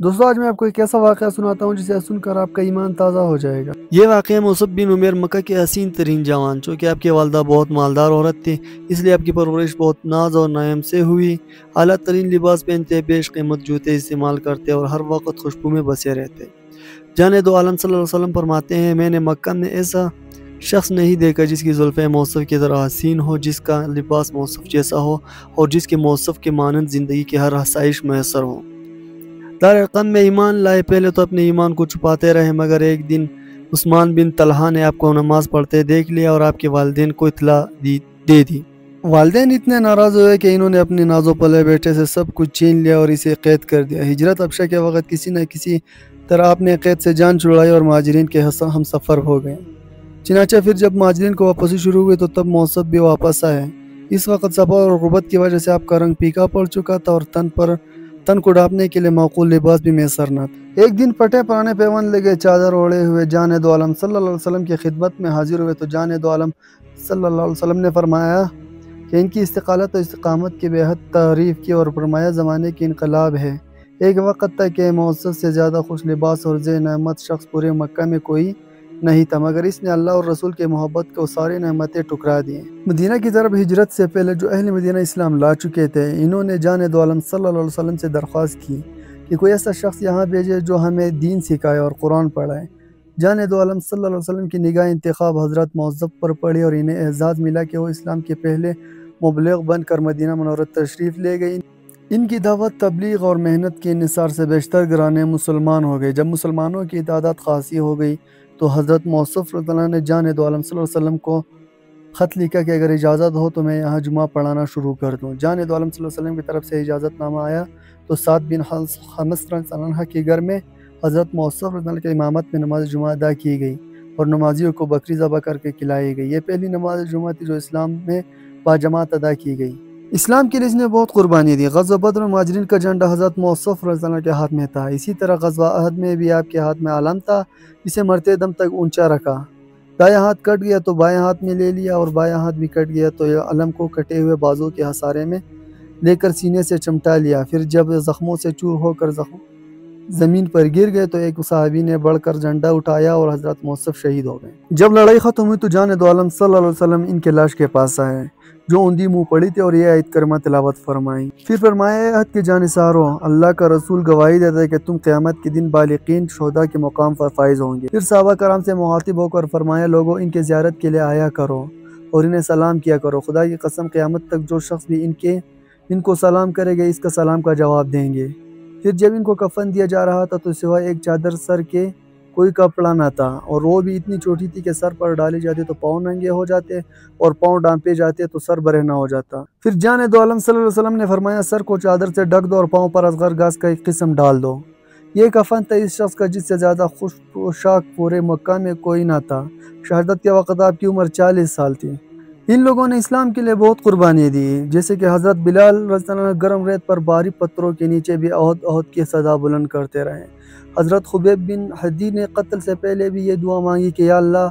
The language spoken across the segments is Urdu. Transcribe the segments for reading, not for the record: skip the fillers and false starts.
دوستو آج میں آپ کو ایک ایسا واقعہ سناتا ہوں جسے سن کر آپ کا ایمان تازہ ہو جائے گا۔ یہ واقعہ مصعب بن عمیر مکہ کے حسین ترین جوان، چونکہ آپ کی والدہ بہت مالدار عورت تھی، اس لیے آپ کی پرورش بہت ناز اور نعیم سے ہوئی۔ اعلیٰ ترین لباس پہنتے، بیش قیمت جوتے استعمال کرتے اور ہر وقت خوشبو میں بسے رہتے۔ جان دو عالم صلی اللہ علیہ وسلم فرماتے ہیں، میں نے مکہ میں ایسا شخص نہیں دیکھا جس کی زلفیں موصف کی طرح حسین ہو، جس کا لباس موصف جیسا ہو اور جس کے موصف کے مانند زندگی کی ہر آسائش میسر ہو۔ دارالقم میں ایمان لائے، پہلے تو اپنے ایمان کو چھپاتے رہے، مگر ایک دن عثمان بن طلحہ نے آپ کو نماز پڑھتے دیکھ لیا اور آپ کے والدین کو اطلاع دے دی۔ والدین اتنے ناراض ہوئے کہ انہوں نے اپنے نازو پلے بیٹے سے سب کچھ چھین لیا اور اسے قید کر دیا۔ ہجرت حبشہ کے وقت کسی نہ کسی طرح اپنے قید سے جان چھڑائی اور مہاجرین کے ہم سفر ہو گئے۔ چنانچہ پھر جب مہاجرین کو واپسی شروع ہوئی تو تب موصف بھی واپس آئے۔ اس وقت سفر اور غربت کی وجہ سے آپ کا رنگ پھیکا پڑ چکا تھا اور تن کو ڈھانپنے کے لیے معقول لباس بھی میسر نہ تھا۔ ایک دن پٹے پرانے پیون لگے چادر اوڑے ہوئے جان دو عالم صلی اللہ علیہ وسلم کی خدمت میں حاضر ہوئے تو جان دو عالم صلی اللہ علیہ وسلم نے فرمایا کہ ان کی استقالت اور استقامت کی بے حد تعریف کی اور فرمایا زمانے کی انقلاب ہے۔ ایک وقت تک کہ موصف سے زیادہ خوش لباس اور ذی نعمت شخص پورے مکہ میں کوئی نہیں تھا، مگر اس نے اللہ اور رسول کے محبت کو ساری نعمتیں ٹکرا دیں۔ مدینہ کی طرف ہجرت سے پہلے جو اہل مدینہ اسلام لا چکے تھے، انہوں نے جان دو عالم صلی اللہ علیہ وسلم سے درخواست کی کہ کوئی ایسا شخص یہاں بھیجے جو ہمیں دین سکھائے اور قرآن پڑھائے۔ جان دو عالم صلی اللہ علیہ وسلم کی نگاہ انتخاب حضرت موصف پر پڑی اور انہیں اعزاز ملا کہ وہ اسلام کے پہلے مبلغ بن کر مدینہ منورہ تشریف لے گئے۔ ان کی دعوت، تبلیغ اور محنت کے انحصار سے بیشتر گھرانے مسلمان ہو گئے۔ جب مسلمانوں کی تعداد خاصی ہو گئی تو حضرت موصف رضی اللہ عنہ نے جان دو عالم صلی اللہ علیہ وسلم کو خط لکھا کہ اگر اجازت ہو تو میں یہاں جمعہ پڑھانا شروع کر دوں۔ جان دو عالم صلی اللہ علیہ وسلم کی طرف سے اجازت نامہ آیا تو سعد بن حمص رضی اللہ عنہ کے گھر میں حضرت موصف رضی اللہ عنہ کی امامت میں نماز جمعہ ادا کی گئی اور نمازیوں کو بکری ذبح کر کے کھلائی گئی۔ یہ پہلی نماز جمعہ تھی جو اسلام میں باجماعت ادا کی گئی۔ اسلام کے لیے اس نے بہت قربانی دی۔ غزوہ بدر میں مہاجرین کا جھنڈا حضرت موصف رضی اللہ عنہ کے ہاتھ میں تھا۔ اسی طرح غزوہ احد میں بھی آپ کے ہاتھ میں علم تھا، اسے مرتے دم تک اونچا رکھا۔ دایاں ہاتھ کٹ گیا تو بایاں ہاتھ میں لے لیا اور بایاں ہاتھ بھی کٹ گیا تو علم کو کٹے ہوئے بازو کے ہسارے میں لے کر سینے سے چمٹا لیا۔ پھر جب زخموں سے چور ہو کر زمین پر گر گئے تو ایک صحابی نے بڑھ کر جھنڈا اٹھایا اور حضرت موصف شہید ہو گئے۔ جب لڑائی ختم ہوئی تو جان دو عالم صلی اللہ علیہ وسلم ان کے لاش کے پاس آئے جو اوندھی منہ پڑی تھی اور یہ آیت کریمہ تلاوت فرمائی۔ پھر فرمایا، اے عہد کے جانثارو، اللہ کا رسول گواہی دیتا ہے کہ تم قیامت کے دن بالغین شہداء کے مقام پر فائز ہوں گے۔ پھر صحابہ کرام سے مخاطب ہو کر فرمایا، لوگوں ان کے زیارت کے لیے آیا کرو اور انہیں سلام کیا کرو۔ خدا کی قسم قیامت تک جو شخص بھی ان کو سلام کرے گا اس کا سلام کا جواب دیں گے۔ پھر جب ان کو کفن دیا جا رہا تھا تو سوائے ایک چادر سر کے کوئی کپڑا نہ تھا اور وہ بھی اتنی چھوٹی تھی کہ سر پر ڈالی جاتی تو پاؤں ننگے ہو جاتے اور پاؤں ڈانپے جاتے تو سر برہنہ ہو جاتا۔ پھر جان دو عالم صلی اللہ علیہ وسلم نے فرمایا، سر کو چادر سے ڈھک دو اور پاؤں پر اصغر گھاس کا ایک قسم ڈال دو۔ یہ کفن تھا اس شخص کا جس سے زیادہ خوش پوشاک پورے مکہ میں کوئی نہ تھا۔ شہادت کے وقت آپ کی عمر 40 سال تھی۔ ان لوگوں نے اسلام کے لیے بہت قربانی دی، جیسے کہ حضرت بلال رضی اللہ عنہ گرم ریت پر بھاری پتھروں کے نیچے بھی عہد عہد کی صدا بلند کرتے رہے۔ حضرت خبیب بن حدی نے قتل سے پہلے بھی یہ دعا مانگی کہ یا اللہ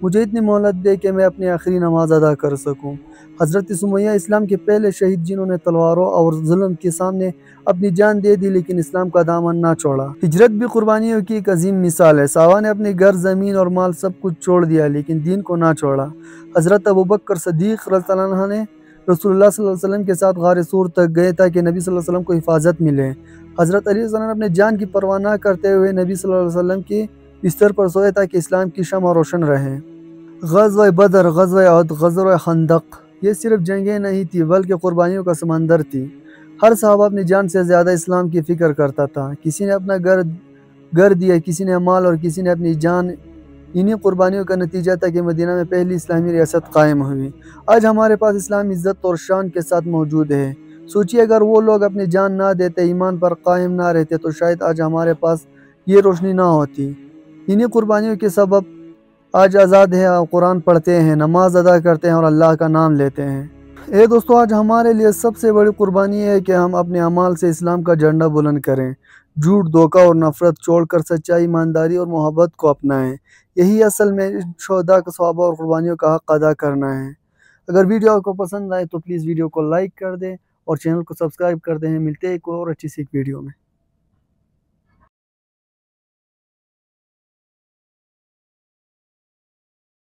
مجھے اتنی مہلت دے کہ میں اپنی آخری نماز ادا کر سکوں۔ حضرت سمیہ اسلام کے پہلے شہید جنہوں نے تلواروں اور ظلم کے سامنے اپنی جان دے دی لیکن اسلام کا دامن نہ چھوڑا۔ ہجرت بھی قربانیوں کی ایک عظیم مثال ہے۔ صحابہ نے اپنے گھر، زمین اور مال سب کچھ چھوڑ دیا لیکن دین کو نہ چھوڑا۔ حضرت ابوبکر صدیق رضی اللہ عنہ نے رسول اللہ صلی اللہ علیہ وسلم کے ساتھ غار صور تک گئے تاکہ نبی صلی اللہ علیہ وسلم کو حفاظت ملے۔ حضرت علی رضی اللہ عنہ اپنے جان کی پرواہ نہ کرتے ہوئے نبی صلی اللہ علیہ وسلم کی بستر پر سوئے تاکہ اسلام کی شمع روشن رہے۔ غزوہ بدر، غزوہ احد، غزوہ خندق یہ صرف جنگیں نہیں تھی بلکہ قربانیوں کا سمندر تھی۔ ہر صحابہ اپنی جان سے زیادہ اسلام کی فکر کرتا تھا۔ کسی نے اپنا گھر دیا، کسی نے مال اور کسی نے اپنی جان۔ انہی قربانیوں کا نتیجہ تھا کہ مدینہ میں پہلی اسلامی ریاست قائم ہوئی۔ آج ہمارے پاس اسلام عزت اور شان کے ساتھ موجود ہے۔ سوچیے اگر وہ لوگ اپنی جان نہ دیتے، ایمان پر قائم نہ رہتے تو شاید آج ہمارے پاس یہ روشنی نہ ہوتی۔ انہی قربانیوں کے سبب آج آزاد ہیں، قرآن پڑھتے ہیں، نماز ادا کرتے ہیں اور اللہ کا نام لیتے ہیں۔ اے دوستو، آج ہمارے لیے سب سے بڑی قربانی ہے کہ ہم اپنے اعمال سے اسلام کا جھنڈا بلند کریں، جھوٹ، دھوکہ اور نفرت چھوڑ کر سچائی، ایمانداری اور محبت کو اپنائیں۔ یہی اصل میں شہداء، صحابہ اور قربانیوں کا حق ادا کرنا ہے۔ اگر ویڈیو آپ کو پسند آئے تو پلیز ویڈیو کو لائک کر دیں اور چینل کو سبسکرائب کر دیں۔ ملتے ہیں ایک اور اچھی سی ویڈیو میں۔